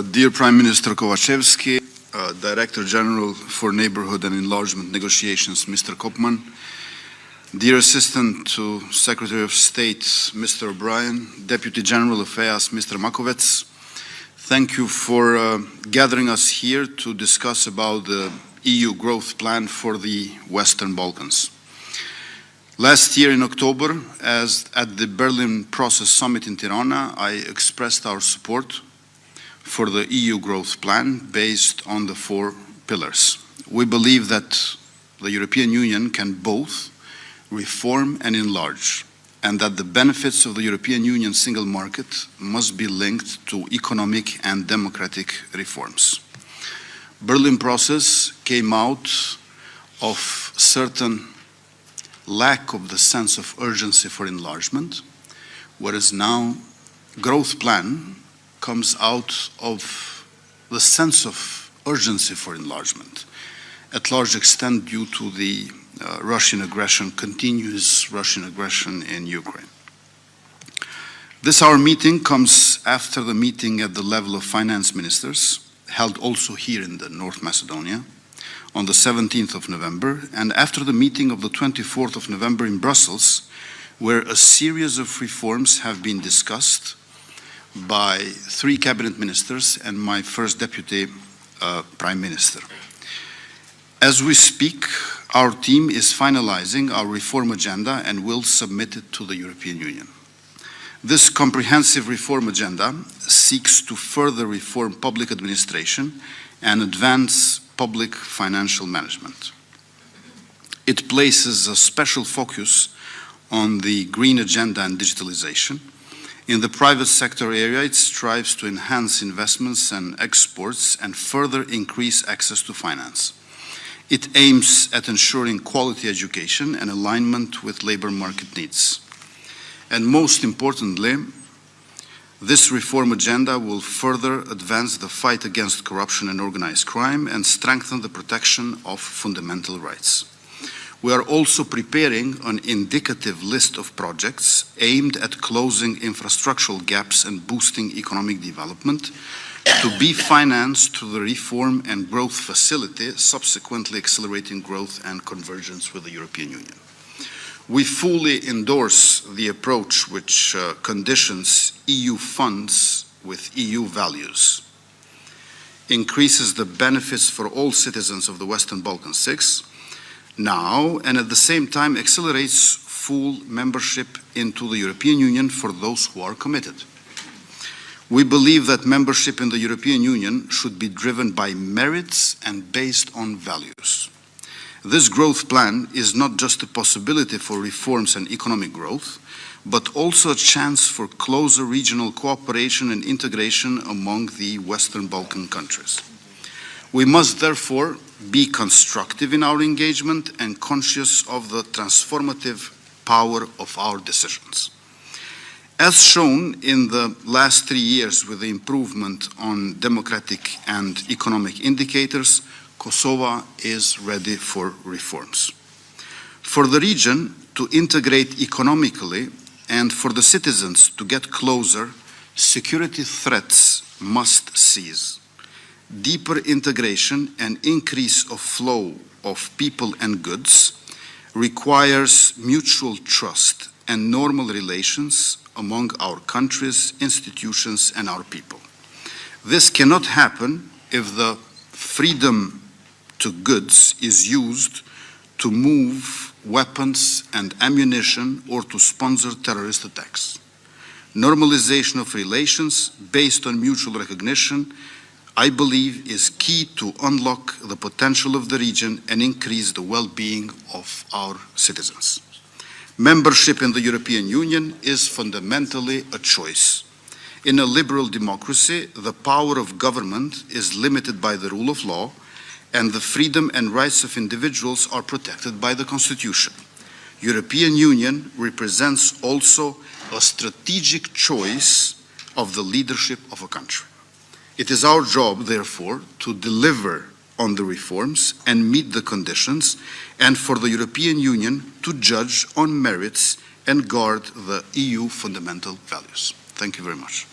Dear Prime Minister Kovacevski, Director General for Neighborhood and Enlargement Negotiations, Mr. Kopman, dear Assistant to Secretary of State, Mr. O'Brien, Deputy General of EAS, Mr. Makovets, thank you for gathering us here to discuss about the EU growth plan for the Western Balkans. Last year in October, as at the Berlin Process Summit in Tirana, I expressed our support for the EU growth plan based on the 4 pillars. We believe that the European Union can both reform and enlarge, and that the benefits of the European Union single market must be linked to economic and democratic reforms. Berlin process came out of certain lack of the sense of urgency for enlargement, whereas now growth plan comes out of the sense of urgency for enlargement, at large extent due to the continuous Russian aggression in Ukraine. This our meeting comes after the meeting at the level of finance ministers, held also here in the North Macedonia, on the 17th of November, and after the meeting of the 24th of November in Brussels, where a series of reforms have been discussed by 3 cabinet ministers and my first deputy prime minister. As we speak, our team is finalizing our reform agenda and will submit it to the European Union. This comprehensive reform agenda seeks to further reform public administration and advance public financial management. It places a special focus on the green agenda and digitalization. In the private sector area, it strives to enhance investments and exports and further increase access to finance. It aims at ensuring quality education and alignment with labor market needs. And most importantly, this reform agenda will further advance the fight against corruption and organized crime and strengthen the protection of fundamental rights. We are also preparing an indicative list of projects aimed at closing infrastructural gaps and boosting economic development to be financed through the Reform and Growth Facility, subsequently accelerating growth and convergence with the European Union. We fully endorse the approach which conditions EU funds with EU values, increases the benefits for all citizens of the Western Balkan 6 now, and at the same time accelerates full membership into the European Union for those who are committed. We believe that membership in the European Union should be driven by merits and based on values. This growth plan is not just a possibility for reforms and economic growth, but also a chance for closer regional cooperation and integration among the Western Balkan countries. We must therefore be constructive in our engagement and conscious of the transformative power of our decisions. As shown in the last 3 years with the improvement on democratic and economic indicators, Kosovo is ready for reforms. For the region to integrate economically and for the citizens to get closer, security threats must cease. Deeper integration and increase of flow of people and goods requires mutual trust and normal relations among our countries, institutions, and our people. This cannot happen if the freedom to goods is used to move weapons and ammunition or to sponsor terrorist attacks. Normalization of relations based on mutual recognition, I believe, is key to unlock the potential of the region and increase the well-being of our citizens. Membership in the European Union is fundamentally a choice. In a liberal democracy, the power of government is limited by the rule of law, and the freedom and rights of individuals are protected by the Constitution. European Union represents also a strategic choice of the leadership of a country. It is our job, therefore, to deliver on the reforms and meet the conditions, and for the European Union to judge on merits and guard the EU fundamental values. Thank you very much.